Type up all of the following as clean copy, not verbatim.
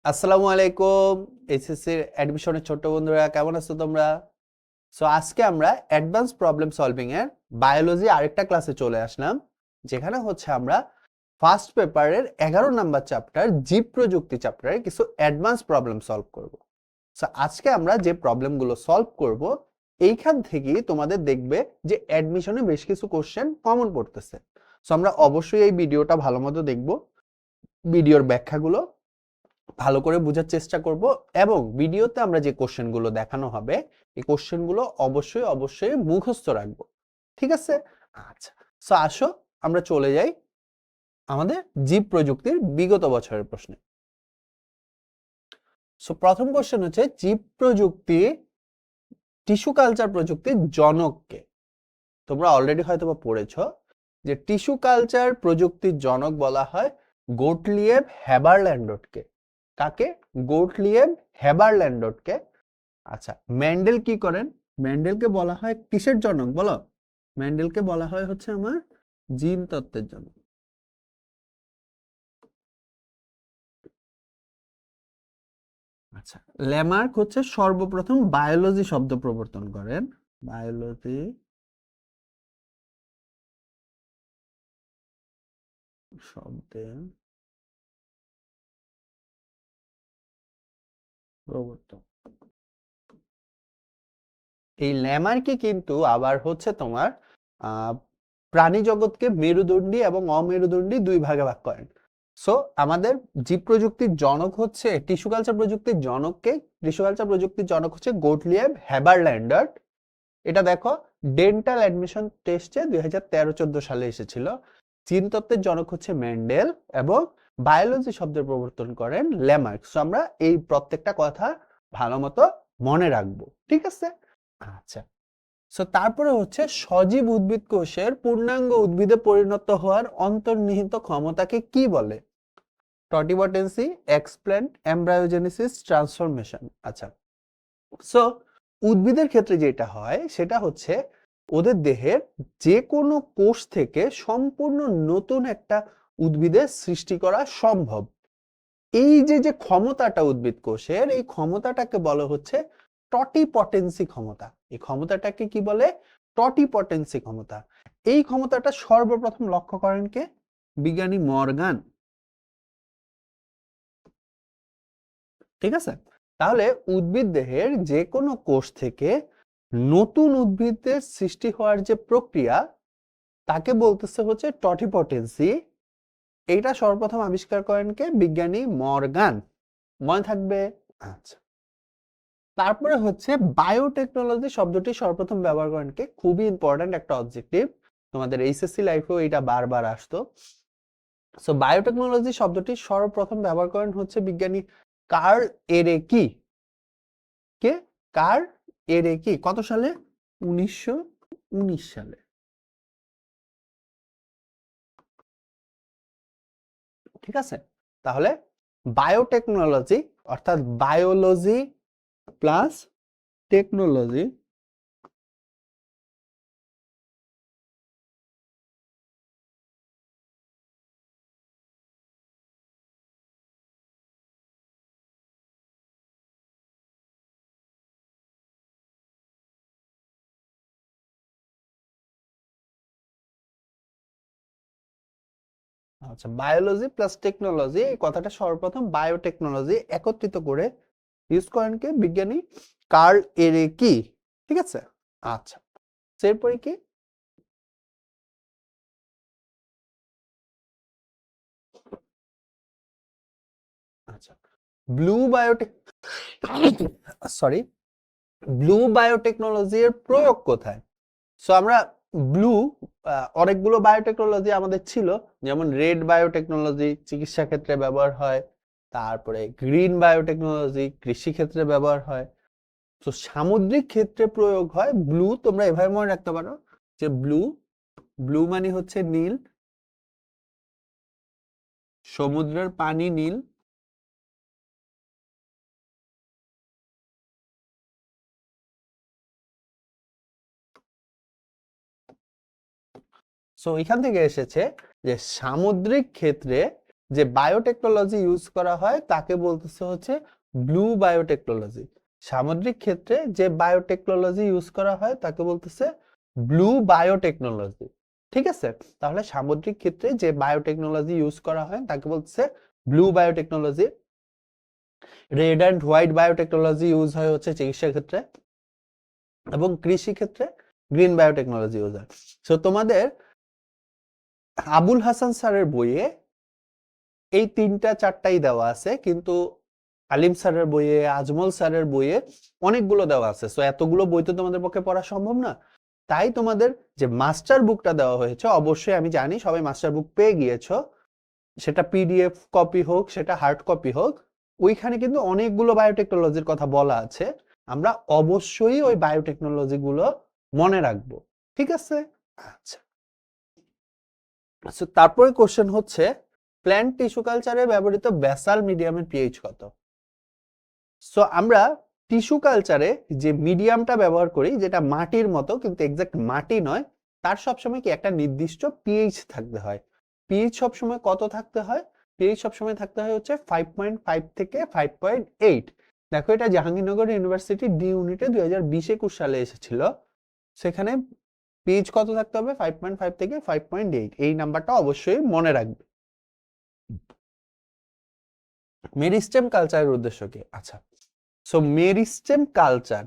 আসসালামু আলাইকুম। এইচএসসি অ্যাডমিশনের ছোট্ট বন্ধুরা, কেমন আছো তোমরা? আজকে আমরা অ্যাডভান্স প্রবলেম সলভিং এর বায়োলজি আরেকটা ক্লাসে চলে আসলাম, যেখানে হচ্ছে আমরা ফার্স্ট পেপারের 11 নাম্বার চ্যাপ্টার জীব প্রযুক্তি চ্যাপ্টারে কিছু অ্যাডভান্স প্রবলেম সলভ করব। আজকে আমরা যে প্রবলেমগুলো সলভ করব, এইখান থেকেই তোমাদের দেখবে যে অ্যাডমিশনে বেশ কিছু কোশ্চেন কমন পড়তেছে। আমরা অবশ্যই এই ভিডিওটা ভালো মতো দেখব, ভিডিওর ব্যাখ্যাগুলো ভালো করে বোঝার চেষ্টা করব, এবং ভিডিওতে আমরা যে কোশ্চেনগুলো দেখানো হবে এই কোশ্চেনগুলো অবশ্যই অবশ্যই মুখস্থ রাখবো। ঠিক আছে? আচ্ছা, আসো আমরা চলে যাই আমাদের জীব প্রযুক্তির বিগত বছরের প্রশ্নে। প্রথম কোশ্চেন হচ্ছে, জীব প্রযুক্তি টিস্যু কালচার প্রযুক্তির জনক কে? তোমরা অলরেডি হয়তো বা পড়েছো যে টিস্যু কালচার প্রযুক্তির জনক বলা হয় গোটলিয়েব হ্যাবারল্যান্ডটকে। কাকে? গোটলিয়েব হ্যাবারল্যান্ডটকে। আচ্ছা, মেন্ডেল কি করেন? মেন্ডেলকে বলা হয় কিসের জনক বলো? মেন্ডেলকে বলা হয় হচ্ছে আমার জিন তত্ত্বের জনক। আচ্ছা, ল্যামার্ক হচ্ছে সর্বপ্রথম বায়োলজি শব্দ প্রবর্তন করেন। বায়োলজি শব্দের প্রবর্তন। এই ল্যামার্কই কিন্তু আবার হচ্ছে তোমার আহ প্রাণী জগৎকে মেরুদণ্ডী এবং অমেরুদণ্ডী দুই ভাগে ভাগ করেন। আমাদের জীব প্রযুক্তির জনক হচ্ছে, টিস্যু কালচার প্রযুক্তির জনককে, টিস্যু কালচার প্রযুক্তির জনক হচ্ছে গোটলিয়েব হ্যাবারল্যান্ডার্ট। এটা দেখো, ডেন্টাল অ্যাডমিশন টেস্টে 2013-14 সালে এসেছিল। জিন তত্ত্বের জনক হচ্ছে মেন্ডেল, এবং বায়োলজি শব্দের প্রবর্তন করেন ল্যামার্ক। আমরা এই প্রত্যেকটা কথা ভালো মতো মনে রাখবো। ঠিক আছে? আচ্ছা, তারপরে হচ্ছে সজীব উদ্ভিদ কোষের পূর্ণাঙ্গ উদ্ভিদে পরিণত হওয়ার অন্তর্নিহিত ক্ষমতাকে কি বলে? টটিপটেন্সি, এক্সপ্ল্যান্ট, এমব্রায়োজেনেসিস, ট্রান্সফরমেশন। আচ্ছা, সো উদ্ভিদের ক্ষেত্রে যেটা হয় সেটা হচ্ছে ওদের দেহের যে কোনো কোষ থেকে সম্পূর্ণ নতুন একটা উদ্ভিদের সৃষ্টি করা সম্ভব। এই যে যে ক্ষমতাটা উদ্ভিদ কোষের, এই ক্ষমতাটাকে বলা হচ্ছে টটিপটেন্সি ক্ষমতা। এই ক্ষমতাটাকে কি বলে? টটিপটেন্সি ক্ষমতা। এই ক্ষমতাটা সর্বপ্রথম লক্ষ্য করেন কে? বিজ্ঞানী মর্গান। ঠিক আছে? তাহলে উদ্ভিদ দেহের যে কোনো কোষ থেকে নতুন উদ্ভিদের সৃষ্টি হওয়ার যে প্রক্রিয়া, তাকে বলতেছে হচ্ছে টটিপটেন্সি। এইটা সর্বপ্রথম আবিষ্কার করেন কে? বিজ্ঞানী মর্গান। মনে থাকবে? আচ্ছা, তারপরে হচ্ছে বায়োটেকনোলজি শব্দটি সর্বপ্রথম ব্যবহার করেন কে? খুবই ইম্পর্ট্যান্ট একটা অবজেক্টিভ, তোমাদের এইচএসসি লাইফেও এটা বারবার আসতো। বায়োটেকনোলজি শব্দটি সর্বপ্রথম ব্যবহার করেন হচ্ছে বিজ্ঞানী কার্ল এরেকি। কে? কার্ল এরেকি। কত সালে? 1919 সালে। ঠিক আছে? তাহলে বায়োটেকনোলজি অর্থাৎ বায়োলজি প্লাস টেকনোলজি, আচ্ছা, বায়োলজি প্লাস টেকনোলজি, এই কথাটা সর্বপ্রথম বায়োটেকনোলজি একত্রিত করে ইউজ করেন কে? বিজ্ঞানী কার্ল এরেকি। ঠিক আছে? আচ্ছা, এরপরে কি? আচ্ছা, ব্লু বায়োটেক সরি ব্লু বায়োটেকনোলজির প্রয়োগ কোথায়? আমরা ব্লু, অনেকগুলো বায়োটেকনোলজি আমাদের ছিল, যেমন রেড বায়োটেকনোলজি চিকিৎসা ক্ষেত্রে ব্যবহার হয়, তারপরে গ্রিন বায়োটেকনোলজি কৃষি ক্ষেত্রে ব্যবহার হয়। তো সামুদ্রিক ক্ষেত্রে প্রয়োগ হয় ব্লু। তোমরা এভাবে মনে রাখতে পারো যে ব্লু, ব্লু মানে হচ্ছে নীল, সমুদ্রের পানি নীল। এখান থেকে এসেছে যে সামুদ্রিক ক্ষেত্রে যে বায়োটেকনোলজি ইউজ করা হয় তাকে বলতেছে হচ্ছে ব্লু বায়োটেকনোলজি। সামুদ্রিক ক্ষেত্রে যে বায়োটেকনোলজি ইউজ করা হয় তাকে বলতেছে ব্লু বায়োটেকনোলজি। ঠিক আছে, তাহলে সামুদ্রিক ক্ষেত্রে যে বায়োটেকনোলজি ইউজ করা হয় তাকে বলতেছে blue biotechnology. Red and white biotechnology use হয় হচ্ছে চিকিৎসা ক্ষেত্রে, এবং কৃষি ক্ষেত্রে গ্রিন বায়োটেকনোলজি ইউজ হয়। সো তোমাদের আবুল হাসান স্যারের বইয়ে এই তিনটা চারটাই দেওয়া আছে, কিন্তু আলিম স্যারের বইয়ে, আজমল স্যারের বইয়ে অনেকগুলো দেওয়া আছে। সো এতগুলো বই তো তোমাদের পক্ষে পড়া সম্ভব না। তাই তোমাদের যে মাস্টার বুকটা দেওয়া হয়েছে, অবশ্যই আমি জানি সবাই মাস্টার বুক পেয়ে গিয়েছো, সেটা পিডিএফ কপি হোক, সেটা হার্ড কপি হোক, ওইখানে কিন্তু অনেকগুলো বায়োটেকনোলজির কথা বলা আছে। আমরা অবশ্যই ওই বায়োটেকনোলজি গুলো মনে রাখবো। ঠিক আছে, আচ্ছা। তারপরে কোশ্চেন হচ্ছে প্ল্যান্ট টিস্যু কালচারে ব্যবহৃত ব্যাসাল মিডিয়ামের পিএইচ কত? সো আমরা টিস্যু কালচারে যে মিডিয়ামটা ব্যবহার করি, যেটা মাটির মতো কিন্তু এক্সাক্ট মাটি নয়, তার সবসময় কি একটা নির্দিষ্ট পিএইচ থাকতে হয়। পিএইচ সবসময় কত থাকতে হয়? পিএইচ সবসময় থাকতে হয় হচ্ছে 5.5 থেকে 5.8। দেখো, এটা জাহাঙ্গীরনগর ইউনিভার্সিটি ডি ইউনিটে 2020-21 সালে এসেছিল। সেখানে পিএইচ কত থাকতে হবে? 5.5 থেকে 5.8। এই নাম্বারটা অবশ্যই মনে রাখবে। মেরিস্টেম কালচারের উদ্দেশ্য কি? আচ্ছা, সো মেরিস্টেম কালচার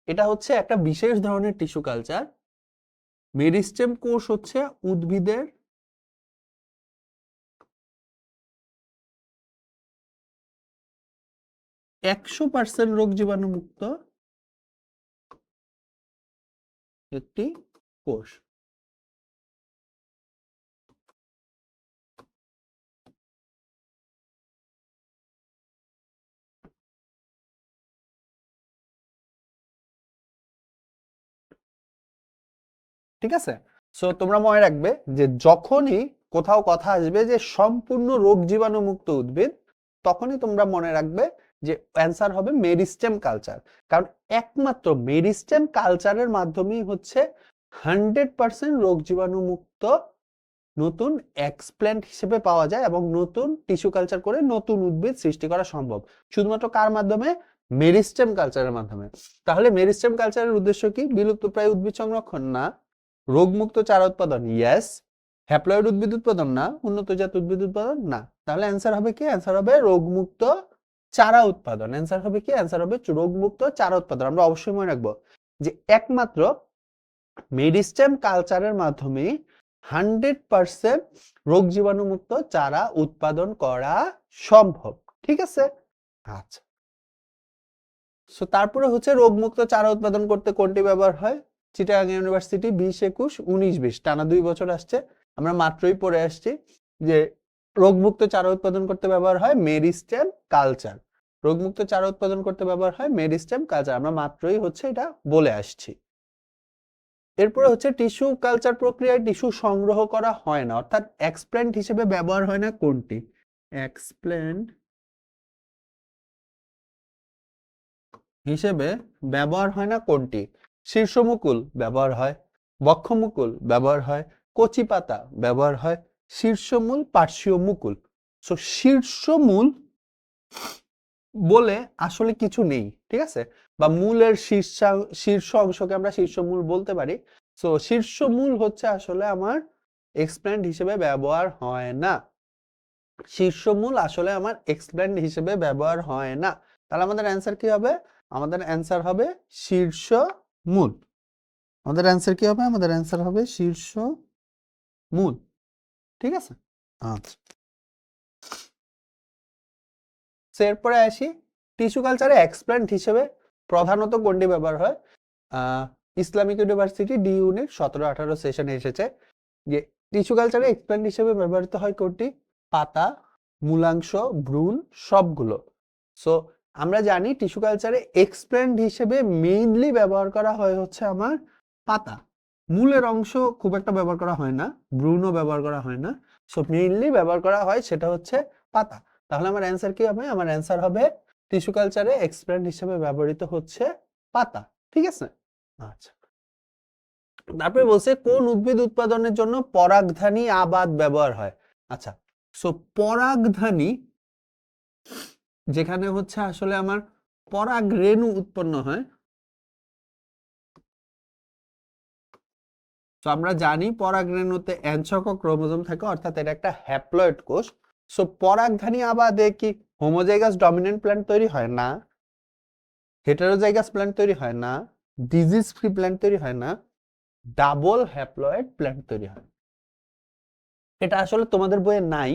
এটা হচ্ছে একটা বিশেষ ধরনের টিস্যু কালচার। মেরিস্টেম কোষ হচ্ছে উদ্ভিদের %100% রোগ জীবাণু মুক্ত একটি কোষ। ঠিক আছে, সো তোমরা মনে রাখবে যে যখনই কোথাও কথা আসবে যে সম্পূর্ণ রোগ জীবাণু মুক্ত উদ্ভিদ, তখনই তোমরা মনে রাখবে যে অ্যান্সার হবে মেরিস্টেম কালচার। কারণ একমাত্র মেরিস্টেম কালচারের মাধ্যমেই হচ্ছে 100% রোগ জীবাণু মুক্ত নতুন এক্সপ্ল্যান্ট হিসেবে পাওয়া যায়, এবং নতুন টিস্যু কালচার করে নতুন উদ্ভিদ সৃষ্টি করা সম্ভব। শুধুমাত্র কার মাধ্যমে? মেরিস্টেম কালচারের মাধ্যমে। তাহলে মেরিস্টেম কালচারের উদ্দেশ্য কি? বিলুপ্তপ্রায় উদ্ভিদ সংরক্ষণ? না। রোগমুক্ত চারা উৎপাদন? ইয়েস। হ্যাপ্লয়েড উদ্ভিদ উৎপাদন? না। উন্নত জাত উদ্ভিদ উৎপাদন? না। তাহলে অ্যান্সার হবে কি? অ্যান্সার হবে রোগমুক্ত চারা উৎপাদন। অ্যান্সার হবে কি? অ্যান্সার হবে রোগমুক্ত চারা উৎপাদন। আমরা অবশ্যই মনে রাখবো যে একমাত্র মেরিস্টেম কালচারের মাধ্যমে 100% রোগ জীবাণু মুক্ত চারা উৎপাদন করা সম্ভব। ঠিক আছে, আচ্ছা। সো তারপরে হচ্ছে রোগমুক্ত চারা উৎপাদন করতে কোনটি ব্যবহার হয়? চিটাগাং ইউনিভার্সিটি 20-21, 19-20 টানা 2 বছর আসছে, আমরা মাত্রই পড়ে আসছি যে রোগমুক্ত চারা উৎপাদন করতে ব্যবহার হয় মেরিস্টেম কালচার। রোগমুক্ত চারা উৎপাদন করতে ব্যবহার হয় মেরিস্টেম কালচার, আমরা মাত্রই হচ্ছে এটা বলে আসছি। এরপরে হচ্ছে টিস্যু কালচার প্রক্রিয়ায় টিস্যু সংগ্রহ করা হয় না, অর্থাৎ এক্সপ্ল্যান্ট হিসেবে ব্যবহার হয় না কোনটি? এক্সপ্ল্যান্ট হিসেবে ব্যবহার হয় না কোনটি? শীর্ষমুকুল ব্যবহার হয়, বক্ষমুকুল ব্যবহার হয়, কচি পাতা ব্যবহার হয়, শীর্ষমূল, পার্শ্বীয় মুকুল। সো শীর্ষমূল বলে আসলে কিছু নেই, ঠিক আছে, বা মূলের শীর্ষ অংশকে আমরা শীর্ষমূল বলতে পারি। সো শীর্ষমূল হচ্ছে আসলে আমার এক্সপ্ল্যান্ট হিসেবে ব্যবহার হয় না। শীর্ষমূল আসলে আমার এক্সপ্ল্যান্ট হিসেবে ব্যবহার হয় না। তাহলে আমাদের অ্যান্সার কি হবে? আমাদের অ্যান্সার হবে শীর্ষমূল। আমাদের অ্যান্সার কি হবে? আমাদের অ্যান্সার হবে শীর্ষমূল। ঠিক আছে, আচ্ছা। এরপরে আসি টিস্যু কালচারে এক্সপ্ল্যান্ট হিসেবে প্রধানত কোনটি ব্যবহার হয়? ইসলামিক ইউনিভার্সিটি ডি ইউনিট 17-18 সেশনে এসেছে যে টিস্যু কালচারে এক্সপ্ল্যান্ট হিসেবে ব্যবহৃত হয় কোনটি? পাতা, মূলাংশ, ভ্রূণ, সবগুলো। সো আমরা জানি টিস্যু কালচারে এক্সপ্ল্যান্ট হিসেবে মেইনলি ব্যবহার করা হয় হচ্ছে আমার পাতা। মূলের অংশ খুব একটা ব্যবহার করা হয় না, ভ্রূণও ব্যবহার করা হয় না। সো মেইনলি ব্যবহার করা হয় সেটা হচ্ছে পাতা। তাহলে আমার অ্যান্সার কি হবে? আমার অ্যান্সার হবে টিস্যু কালচারে এক্সপ্ল্যান্ট হিসেবে ব্যবহৃত হচ্ছে পাতা। ঠিক আছে, আচ্ছা। তারপরে বলছে কোন উদ্ভিদ উৎপাদনের জন্য পরাগধানী আবাদ ব্যবহার হয়? আচ্ছা, সো পরাগধানী যেখানে হচ্ছে আসলে আমার পরাগ রেণু উৎপন্ন হয়, তো আমরা জানি পরাগ রেণুতে n সংখ্যক ক্রোমোজোম থাকে, অর্থাৎ এটা একটা হ্যাপ্লয়েড কোষ। সো পরাগধানী আবাদে কি হোমোজাইগাস ডমিনেন্ট প্ল্যান্ট তৈরি হয় না, হেটারোজাইগাস প্ল্যান্ট তৈরি হয় না, ডিজিজ ফ্রি প্ল্যান্ট তৈরি হয় না, ডাবল হ্যাপ্লয়েড প্ল্যান্ট তৈরি হয়। এটা আসলে তোমাদের বইয়ে নাই,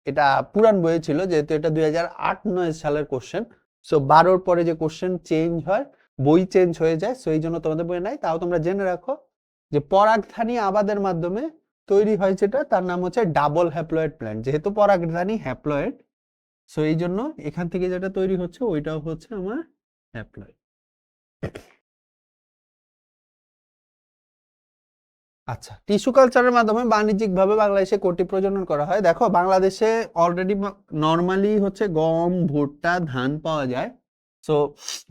এটা পুরান বইয়ে ছিল, যেহেতু এটা 2008-9 সালের কোশ্চেন। সো 12-র পরে যে কোশ্চেন চেঞ্জ হয়, বই চেঞ্জ হয়ে যায়, সো এই জন্য তোমাদের বইয়ে নাই। তাও তোমরা জেনে রাখো যে পরাগধানী আবাদের মাধ্যমে তৈরি হয় যেটা, তার নাম হচ্ছে ডাবল হ্যাপ্লয়েড প্ল্যান্ট। যেহেতু পরাগধানী হ্যাপ্লয়েড, সো এই জন্য এখান থেকে যেটা তৈরি হচ্ছে ওইটাও হচ্ছে আমার হ্যাপ্লয়েড। আচ্ছা, টিস্যু কালচারের মাধ্যমে বাণিজ্যিকভাবে বাংলাদেশে কোটি প্রজনন করা হয়। দেখো বাংলাদেশে অলরেডি নর্মালি হচ্ছে গম, ভুট্টা, ধান পাওয়া যায়। সো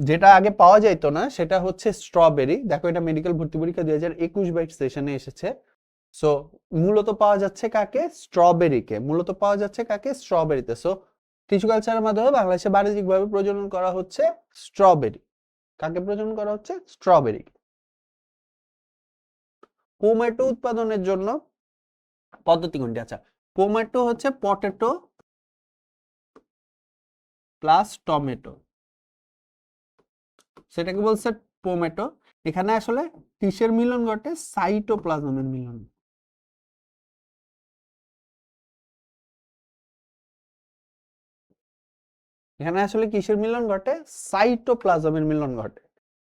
যেটা আগে পাওয়া যাইতো না সেটা হচ্ছে স্ট্রবেরি। দেখো এটা মেডিকেল ভর্তি পরীক্ষা 2021-22 সেশনে এসেছে। সো মূলত পাওয়া যাচ্ছে কাকে? স্ট্রবেরিকে। মূলত পাওয়া যাচ্ছে কাকে? স্ট্রবেরিতে। সো টিস্যু কালচারের মাধ্যমে বাংলাদেশে বাণিজ্যিকভাবে প্রজনন করা হচ্ছে স্ট্রবেরি। কাকে প্রজনন করা হচ্ছে? স্ট্রবেরি। টমেটো উৎপাদনের জন্য পদ্ধতি কোনটি? আচ্ছা, টমেটো হচ্ছে পটেটো প্লাস টমেটো, সেটাকে বলছে টমেটো। এখানে আসলে কিসের মিলন ঘটে? সাইটোপ্লাজমের মিলন। এখানে আসলে কিসের মিলন ঘটে? সাইটোপ্লাজমের মিলন ঘটে।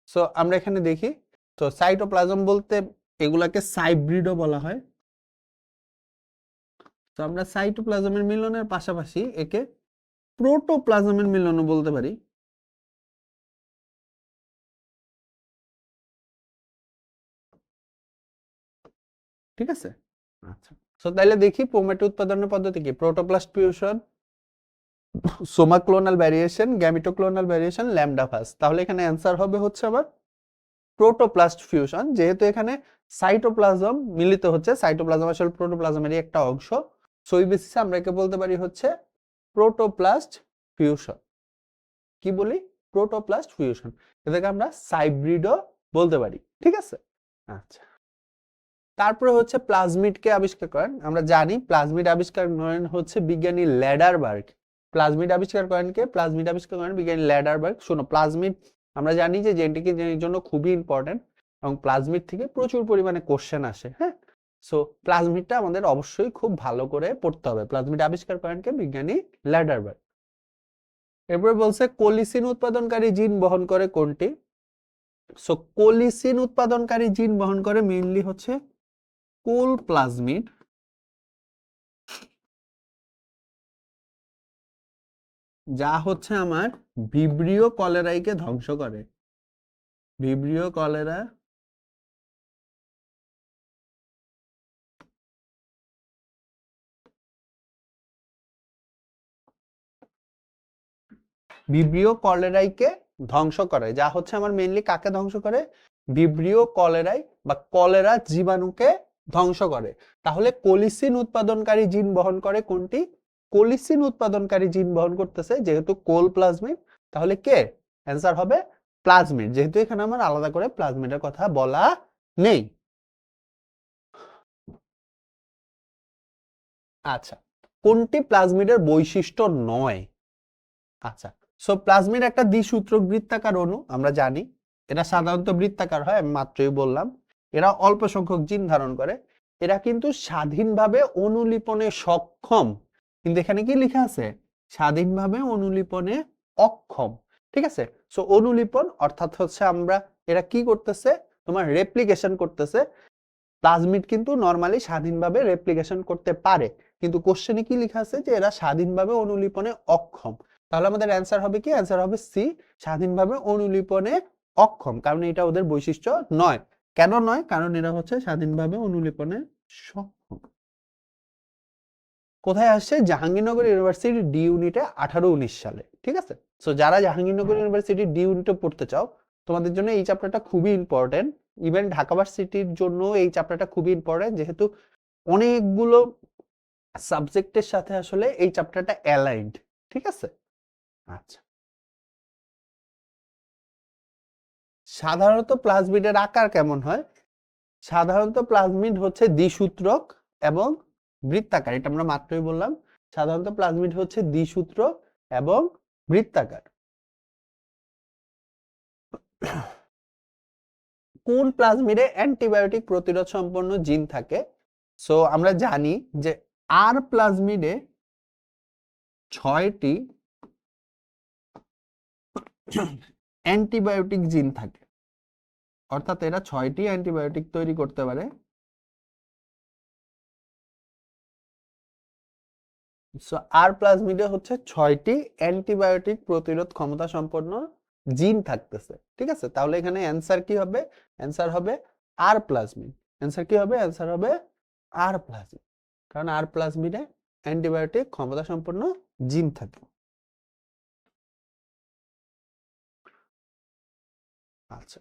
সো আমরা এখানে দেখি, তো সাইটোপ্লাজম বলতে এগুলাকে সাইব্রিডও বলা হয়। তো আমরা সাইটোপ্লাজমের মিলনের পাশাপাশি একে প্রোটোপ্লাজমের মিলনও বলতে পারি। ঠিক আছে, আচ্ছা। সো তাইলে দেখি টমেটো উৎপাদনের পদ্ধতি কি? Protoplast fusion, somaclonal variation, gametoclonal variation, lambda fast. তাহলে এখানে অ্যান্সার হবে হচ্ছে আবার প্রোটোপ্লাস্ট ফিউশন। যেহেতু এখানে সাইটোপ্লাজম মিলিত হচ্ছে, সাইটোপ্লাজম আসলে প্রোটোপ্লাজমেরই একটা অংশ, সো এই বেসিসে আমরা একে বলতে পারি হচ্ছে প্রোটোপ্লাস্ট ফিউশন। কি বলি? Protoplast fusion. এটাকে আমরা সাইব্রিডও বলতে পারি। ঠিক আছে, আচ্ছা। তারপরে হচ্ছে প্লাজমিডকে আবিষ্কার করেন। আমরা জানি প্লাজমিড আবিষ্কার করেন হচ্ছে বিজ্ঞানী ল্যাডারবার্গ। প্লাজমিড আবিষ্কার করেন কে? প্লাজমিড আবিষ্কার করেন বিজ্ঞানী ল্যাডারবার্গ। শোনো, প্লাজমিড আমরা জানি যে জেনেটিক ইঞ্জিনিয়ারিং জন্য খুবই ইম্পর্টেন্ট এবং প্লাজমিড থেকে প্রচুর পরিমাণে কোশ্চেন আসে। হ্যাঁ, সো প্লাজমিডটা আমাদের অবশ্যই খুব ভালো করে পড়তে হবে। প্লাজমিড আবিষ্কার করেন কে? বিজ্ঞানী ল্যাডারবার্গ। এরপরে বলছে কোলিসিন উৎপাদনকারী জিন বহন করে কোনটি? সো কোলিসিন উৎপাদনকারী জিন বহন করে মেইনলি হচ্ছে কোল প্লাজমিড, যা হচ্ছে আমার ভিব্রিও কলেরাইকে ধ্বংস করে। ভিব্রিও কলেরা ভিব্রিও কলেরাইকে ধ্বংস করে, যা হচ্ছে আমার মেইনলি কাকে ধ্বংস করে? ভিব্রিও কলেরাই বা কলেরা জীবাণুকে ধ্বংস করে। তাহলে কোলিসিন উৎপাদনকারী জিন বহন করে কোনটি? কোলিসিন উৎপাদনকারী জিন বহন করতেছে যেহেতু কোল প্লাজমিড, তাহলে কে? অ্যান্সার হবে প্লাজমিড, যেহেতু এখানে আমার আলাদা করে প্লাজমিডের কথা বলা নেই। আচ্ছা, কোনটি প্লাজমিডের বৈশিষ্ট্য নয়? আচ্ছা, সো প্লাজমিড একটা দ্বিসূত্রক বৃত্তাকার অণু, আমরা জানি এটা সাধারণত বৃত্তাকার হয়, আমি মাত্রই বললাম। এরা অল্প সংখ্যক জিন ধারণ করে। এরা কিন্তু স্বাধীনভাবে অনুলিপনে সক্ষম, কিন্তু এখানে কি লেখা আছে? স্বাধীনভাবে অনুলিপনে অক্ষম। ঠিক আছে, সো অনুলিপন অর্থাৎ হচ্ছে আমরা এরা কি করতেছে? তোমার রেপ্লিকেশন করতেছে। প্লাজমিড কিন্তু নরমালি স্বাধীনভাবে রেপ্লিকেশন করতে পারে, কিন্তু কোশ্চেনে কি লেখা আছে? যে এরা স্বাধীনভাবে অনুলিপনে অক্ষম। তাহলে আমাদের অ্যান্সার হবে কি? অ্যান্সার হবে সি, স্বাধীনভাবে অনুলিপনে অক্ষম, কারণ এটা ওদের বৈশিষ্ট্য নয়। কেন নয়? কারণ এরা হচ্ছে স্বাধীনভাবে অনুলিপনে সক্ষম। কোথায় আসছে? জাহাঙ্গীরনগর ইউনিভার্সিটি ডি ইউনিটে 18-19 সালে। ঠিক আছে, সো যারা জাহাঙ্গীরনগর ইউনিভার্সিটি ডি ইউনিটে পড়তে চাও, তোমাদের জন্য এই চ্যাপ্টারটা খুবই ইম্পর্টেন্ট। ইভেন ঢাকা ভার্সিটির জন্য এই চ্যাপ্টারটা খুবই ইম্পর্টেন্ট, যেহেতু অনেকগুলো সাবজেক্টের সাথে আসলে এই চ্যাপ্টারটা অ্যালাইনড, ঠিক আছে। আচ্ছা, সাধারণত প্লাজমিডের আকার কেমন হয়? সাধারণত প্লাজমিড হচ্ছে দ্বিসূত্রক এবং বৃত্তাকার, এটা আমরা মাত্রই বললাম। সাধারণত প্লাজমিড হচ্ছে দ্বিসূত্রক এবং বৃত্তাকার। কোন প্লাজমিডে অ্যান্টিবায়োটিক প্রতিরোধ সম্পন্ন জিন থাকে? সো আমরা জানি যে আর প্লাজমিডে 6টি অ্যান্টিবায়োটিক জিন থাকে, অর্থাৎ এরা 6টি অ্যান্টিবায়োটিক তৈরি করতে পারে। সো আর প্লাজমিডে হচ্ছে 6টি অ্যান্টিবায়োটিক প্রতিরোধ ক্ষমতা সম্পন্ন জিন থাকতেছে, ঠিক আছে। তাহলে এখানে অ্যান্সার কি হবে? অ্যান্সার হবে আর প্লাজমিড। অ্যান্সার কি হবে? অ্যান্সার হবে আর প্লাজমিড, কারণ আর প্লাজমিডে অ্যান্টিবায়োটিক ক্ষমতা সম্পন্ন জিন থাকে। আচ্ছা,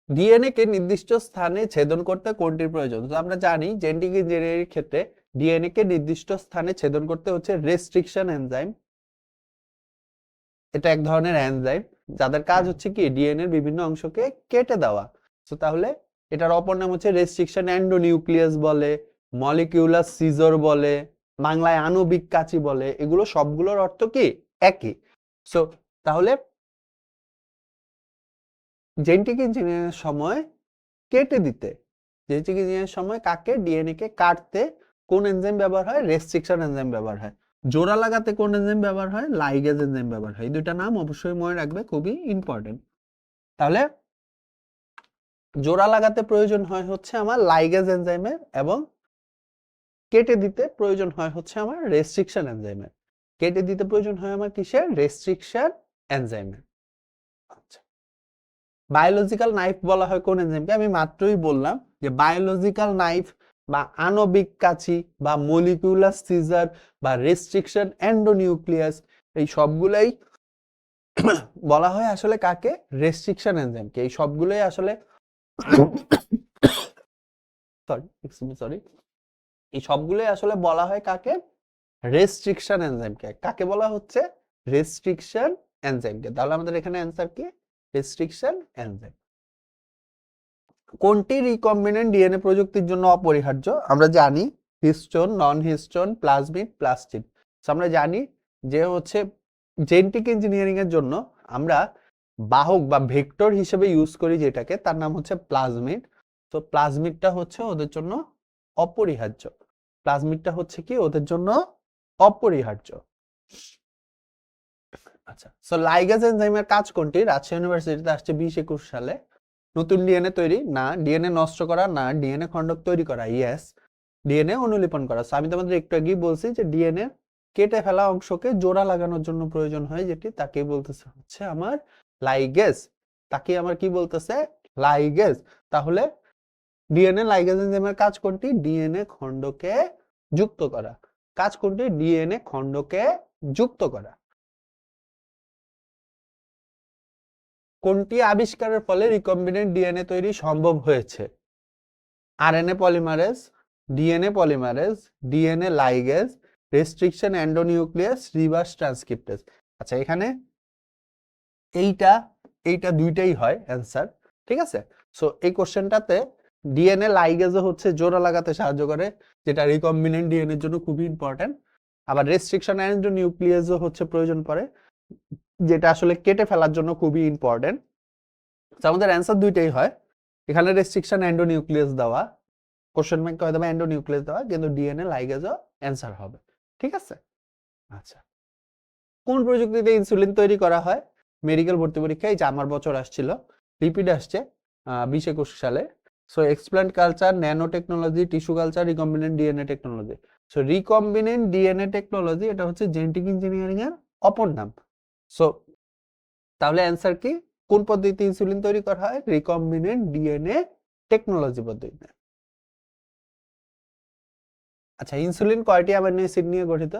ডিএনএ কে নির্দিষ্ট স্থানে ছেদন করতে কোনটির প্রয়োজন? তো আমরা জানি জেনেটিক ইঞ্জিনিয়ারিং ক্ষেত্রে ডিএনএ কে নির্দিষ্ট স্থানে ছেদন করতে হচ্ছে রেস্ট্রিকশন এনজাইম। এটা এক ধরনের এনজাইম যাদের কাজ হচ্ছে কি ডিএনএ এর বিভিন্ন অংশকে কেটে দেওয়া। তো তাহলে এটার অপর নাম হচ্ছে রেস্ট্রিকশন এন্ডোনিউক্লিয়াস বলে, মলিকিউলার সিজর বলে, বাংলায় আণবিক কাঁচি বলে। এগুলো সবগুলোর অর্থ কি একই। সো তাহলে জেনেটিক ইঞ্জিনিয়ারিং সময় কেটে দিতে, জেনেটিক ইঞ্জিনিয়ারিং সময় কাকে ডিএনএ কে কাটতে কোন এনজাইম ব্যবহার হয়? রেস্ট্রিকশন এনজাইম ব্যবহার হয়। জোড়া লাগাতে কোন এনজাইম ব্যবহার হয়? লাইগেজ এনজাইম ব্যবহার হয়। এই দুইটা নাম অবশ্যই মনে রাখবে, খুবই ইম্পর্টেন্ট। তাহলে জোড়া লাগাতে প্রয়োজন হয় হচ্ছে আমার লাইগেজ এনজাইমের, এবং কেটে দিতে প্রয়োজন হয় হচ্ছে আমার রেস্ট্রিকশন এনজাইমের। কেটে দিতে প্রয়োজন হয় আমার কিসের? রেস্ট্রিকশন এনজাইমের। আচ্ছা, বায়োলজিক্যাল নাইফ বলা হয় কোন এনজাইমকে? আমি মাত্রই বললাম যে বায়োলজিক্যাল নাইফ বা আণবিক কাঁচি বা মলিকিউলার সিজার বা রেস্ট্রিকশন এন্ডোনিউক্লিয়াস, এই সবগুলাই বলা হয় আসলে কাকে? রেস্ট্রিকশন এনজাইমকে। এই সবগুলোই আসলে সরি, এই সবগুলোই আসলে বলা হয় কাকে? রেস্ট্রিকশন এনজাইমকে। কাকে বলা হচ্ছে? রেস্ট্রিকশন এনজাইমকে। তাহলে আমাদের এখানে অ্যান্সার কি? Restriction enzyme. কোনটি রিকম্বিনেন্ট ডিএনএ প্রযুক্তির জন্য অপরিহার্য? আমরা জানি হিস্টোন, নন হিস্টোন, প্লাজমিড, প্লাস্টিড। আমরা জানি যে হচ্ছে জেনেটিক ইঞ্জিনিয়ারিং এর জন্য আমরা বাহক বা ভেক্টর হিসেবে ইউজ করি যেটাকে, তার নাম হচ্ছে প্লাজমিড। তো প্লাজমিডটা হচ্ছে ওদের জন্য অপরিহার্য। প্লাজমিডটা হচ্ছে কি ওদের জন্য অপরিহার্য। আচ্ছা, সো লাইগেজ এনজাইমের কাজ কোনটি? রাজশাহী ইউনিভার্সিটিতে আসছে 2021 সালে। নতুন ডিএনএ তৈরি না, ডিএনএ নষ্ট করা না, ডিএনএ খণ্ডক তৈরি করা, ইয়েস। ডিএনএ অনুলিপন করা। আমি তোমাদের একটু আগেই বলছি যে ডিএনএ কেটে ফেলা অংশকে জোড়া লাগানোর জন্য প্রয়োজন হয় যেটি, তাকে বলতেছে হচ্ছে আমার লাইগেজ। তাকে আমার কি বলতেছে? লাইগেজ। তাহলে ডিএনএ লাইগেজ এনজাইমের কাজ কোনটি? ডিএনএ খণ্ডকে যুক্ত করা। কাজ কোনটি? ডিএনএ খণ্ডকে যুক্ত করা। কোনটি আবিষ্কারের ফলে রিকম্বিনেন্ট ডিএনএ তৈরি সম্ভব হয়েছে? RNA polymerase, DNA polymerase, DNA ligase, restriction endonuclease, reverse transcriptase. আচ্ছা, এখানে এইটা এইটা দুইটাই হয় অ্যান্সার, ঠিক আছে। সো এই কোশ্চেনটাতে ডিএনএ লাইগেজও হচ্ছে জোড়া লাগাতে সাহায্য করে, যেটা রিকম্বিনেন্ট ডিএনএ এর জন্য খুবই ইম্পর্টেন্ট। আবার রেস্ট্রিকশন এন্ডোনিউক্লিয়াসও হচ্ছে প্রয়োজন পড়ে, যেটা আসলে কেটে ফেলার জন্য খুবই ইম্পর্টেন্ট। আমাদের অ্যান্সার দুইটাই হয়। এখানে রেস্ট্রিকশন এন্ডোনিউক্লিয়াস দেওয়া, কোশ্চেন ব্যাংক হয়ে যাবে এন্ডোনিউক্লিয়াস দেওয়া, কিন্তু ডিএনএ লাইগেজও অ্যান্সার হবে, ঠিক আছে। আচ্ছা, কোন প্রযুক্তিতে ইনসুলিন তৈরি করা হয়? মেডিকেল ভর্তি পরীক্ষায় যে আমার বছর আসছিল, রিপিট আসছে 2021 সালে। So explant culture, nano technology, tissue culture, recombinant DNA technology. So recombinant DNA technology এটা হচ্ছে জেনেটিক ইঞ্জিনিয়ারিং এর অপর নাম। সো তাহলে অ্যান্সার কি? কোন পদ্ধতিতে ইনসুলিন তৈরি করা হয়? রিকম্বিনেন্ট ডিএনএ টেকনোলজি পদ্ধতিতে। আচ্ছা, ইনসুলিন কয়টি অ্যামাইনো অ্যাসিড নিয়ে গঠিত?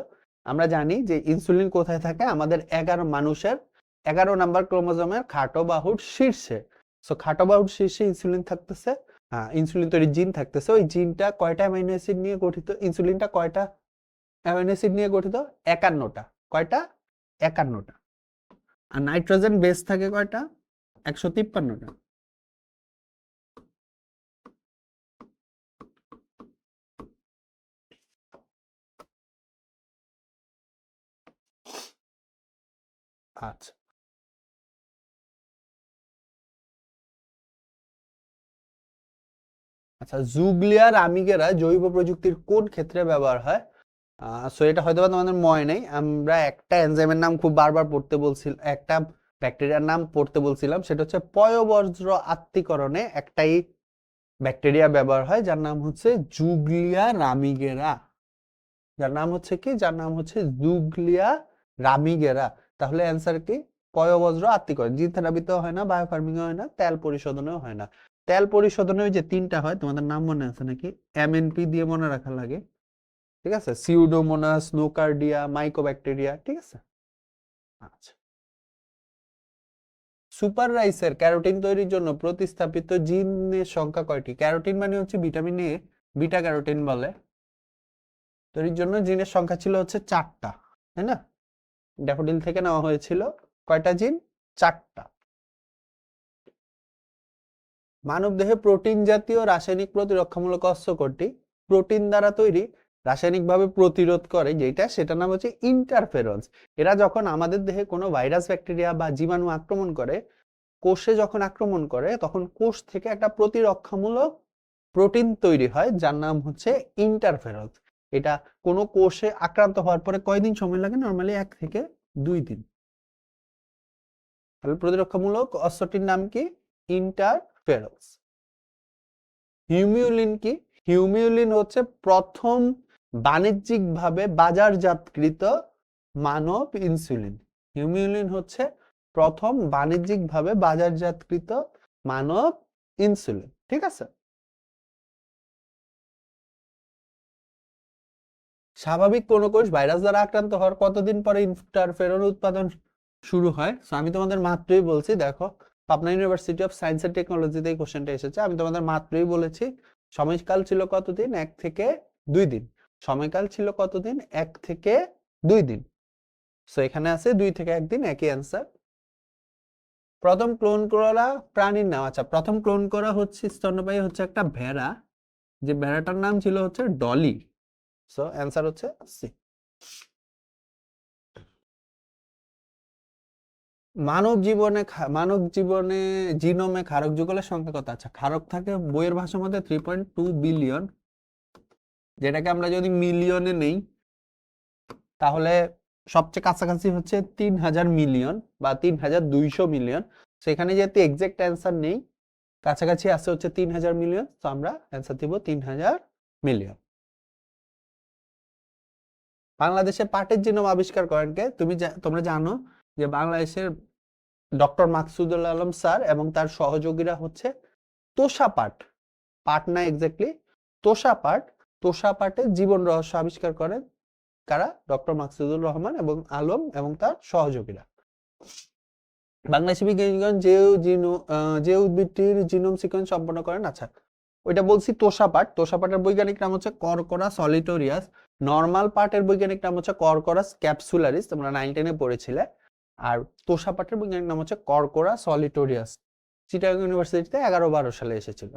আমরা জানি যে ইনসুলিন কোথায় থাকে? আমাদের 11 মানুষের 11 নাম্বার ক্রোমোজোমের খাটো বাহুর শীর্ষে। সো খাটো বাহুর শীর্ষে ইনসুলিন থাকতেছে, ইনসুলিন তৈরি জিন থাকতেছে। ওই জিনটা কয়টা অ্যামাইনো অ্যাসিড নিয়ে গঠিত? ইনসুলিনটা কয়টা অ্যামিনো অ্যাসিড নিয়ে গঠিত 51টা। কয়টা? 51টা। আর নাইট্রোজেন বেস থাকে কয়টা? 153টা। আচ্ছা, আচ্ছা, জুগলিয়া রামিগেরা জৈব প্রযুক্তির কোন ক্ষেত্রে ব্যবহার হয়? সো এটা হয়তো বা তোমাদের মনে নেই, আমরা একটা এনজাইমের নাম খুব বারবার পড়তে বলছিল, একটা ব্যাকটেরিয়ার নাম পড়তে বলছিলাম, সেটা হচ্ছে পয়ঃবর্জ্য আত্তীকরণে একটাই ব্যাকটেরিয়া ব্যবহার হয় যার নাম হচ্ছে জুগলিয়া রামিগেরা। যার নাম হচ্ছে জুগলিয়া রামিগেরা। তাহলে অ্যান্সার কি? পয়ঃবর্জ্য আত্তীকরণ। জিন থেরাপিতেও হয় না, বায়োফার্মিং হয় না, তেল পরিশোধনেও হয় না। তেল পরিশোধনে ওই যে 3টা হয়, তোমাদের নাম মনে আছে নাকি? এমএনপি দিয়ে মনে রাখা লাগে, ঠিক আছে? সিউডোমোনাস, নোকার্ডিয়া, মাইকোব্যাকটেরিয়া, ঠিক আছে? আচ্ছা, সুপার রাইসের ক্যারোটিন তৈরির জন্য প্রতিস্থাপিত জিনের সংখ্যা কয়টি? ক্যারোটিন মানে হচ্ছে ভিটামিন এ, বিটা ক্যারোটিন বলে। তৈরির জন্য জিনের সংখ্যা ছিল হচ্ছে 4টা, তাই না? ড্যাফোডিল থেকে নেওয়া হয়েছিল কয়টা জিন? 4টা। মানবদেহে প্রোটিন জাতীয় রাসায়নিক প্রতিরক্ষামূলক অস্ত্র কোনটি? প্রোটিন দ্বারা তৈরি রাসায়নিকভাবে প্রতিরোধ করে যেটা, সেটার নাম হচ্ছে ইন্টারফেরন্স। এরা যখন আমাদের দেহে কোনো ভাইরাস, ব্যাকটেরিয়া বা জীবাণু আক্রমণ করে, কোষে যখন আক্রমণ করে, তখন কোষ থেকে একটা প্রতিরক্ষামূলক প্রোটিন তৈরি হয় যার নাম হচ্ছে ইন্টারফেরন্স। এটা কোনো কোষে আক্রান্ত হওয়ার পরে কয়দিন সময় লাগে? নর্মালি 1 থেকে 2 দিন। তাহলে প্রতিরক্ষামূলক অস্ত্রটির নাম কি? ইন্টারফেরন্স। হিউমিউলিন কি? হিউমিউলিন হচ্ছে প্রথম বাণিজ্যিকভাবে বাজারজাতকৃত মানব ইনসুলিন। হিউমিউলিন হচ্ছে প্রথম বাণিজ্যিকভাবে বাজারজাতকৃত মানব ইনসুলিন, ঠিক আছে? স্বাভাবিক কোনো কোষ ভাইরাস দ্বারা আক্রান্ত হওয়ার কতদিন পরে ইন্টারফেরন উৎপাদন শুরু হয়? আমি তোমাদের মাত্রই বলছি, দেখো, Pabna university of science and টেকনোলজিতে এই কোশ্চেনটা এসেছে। আমি তোমাদের মাত্রই বলেছি সময়কাল ছিল কতদিন? 1 থেকে 2 দিন। সময়কাল ছিল কতদিন? 1 থেকে 2 দিন। সো এখানে আছে 2 থেকে 1 দিন, একই অ্যান্সার। প্রথম ক্লোন করা প্রাণীর নাম। আচ্ছা, প্রথম ক্লোন করা হচ্ছে স্তন্যপায়ী হচ্ছে একটা ভেড়া, যে ভেড়াটার নাম ছিল হচ্ছে ডলি। সো অ্যান্সার হচ্ছে সি। মানব জীবনে জিনোমে ক্ষারক যুগলের সংখ্যা কত? আচ্ছা, ক্ষারক থাকে বইয়ের ভাষার মধ্যে 3.2 বিলিয়ন, যেটাকে আমরা যদি মিলিয়নে নেই তাহলে সবচেয়ে কাছাকাছি হচ্ছে 3000 মিলিয়ন বা 3200 মিলিয়ন। সেখানে যেহেতু এক্সাক্ট অ্যান্সার নেই, কাছাকাছি আছে হচ্ছে 3000 মিলিয়ন, তো আমরা অ্যান্সার দিব 3000 মিলিয়ন। বাংলাদেশে পাটের জিনোম আবিষ্কার করেন কে? তোমরা জানো যে বাংলাদেশের ডক্টর মাকসুদুল আলম স্যার এবং তার সহযোগীরা হচ্ছে তোষা পাট, পাট না এক্স্যাক্টলি, তোষা পাট, তোষা পাটের জীবন রহস্য আবিষ্কার করেন কারা? ডক্টর মাকসুদুর রহমান এবং আলম এবং তার সহযোগীরা। বাংলাদেশি বিজ্ঞানীগণ যে উদ্ভিদটির জিনোম সিকোয়েন্স সম্পন্ন করেন? আচ্ছা, ওইটা বলছি তোষা পাট। তোষা পাটের বৈজ্ঞানিক নাম হচ্ছে করকোরা সলিটোরিয়াস। নর্মাল পাটের বৈজ্ঞানিক নাম হচ্ছে করকোরাস ক্যাপসুলারিস, তোমরা 9, 10-এ পড়েছিলে। আর তোষা পাটের বৈজ্ঞানিক নাম হচ্ছে করকোরা সলিটোরিয়াস। চিটাগং ইউনিভার্সিটিতে 11-12 সালে এসেছিল।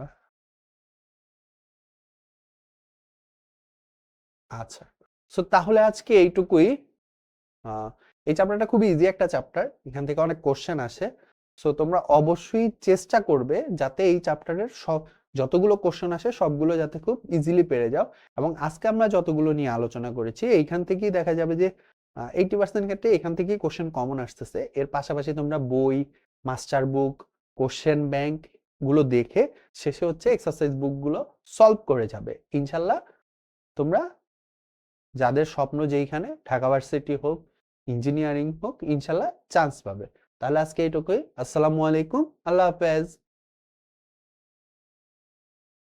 আচ্ছা, সো তাহলে আজকে এইটুকুই। এই চ্যাপ্টারটা খুবই ইজি একটা চ্যাপ্টার, এখান থেকে অনেক কোশ্চেন আসে। সো তোমরা অবশ্যই চেষ্টা করবে যাতে এই চ্যাপ্টারের যতগুলো কোশ্চেন আসে সবগুলো যাতে খুব ইজিলি পেরে যাও। এবং আজকে আমরা যতগুলো নিয়ে আলোচনা করেছি এইখান থেকেই দেখা যাবে যে 80% ক্ষেত্রে এখান থেকেই কোশ্চেন কমন আসতেছে। এর পাশাপাশি তোমরা বই, মাস্টার বুক, কোশ্চেন ব্যাংক গুলো দেখে শেষে হচ্ছে এক্সারসাইজ বুক গুলো সলভ করে যাবে ইনশাল্লাহ। তোমরা যাদের স্বপ্ন যেইখানে, ঢাকা ভার্সিটি হোক, ইঞ্জিনিয়ারিং হোক, ইনশাল্লাহ চান্স পাবে। তাহলে আজকে এইটুকুই। আসসালামু আলাইকুম, আল্লাহ হাফেজ।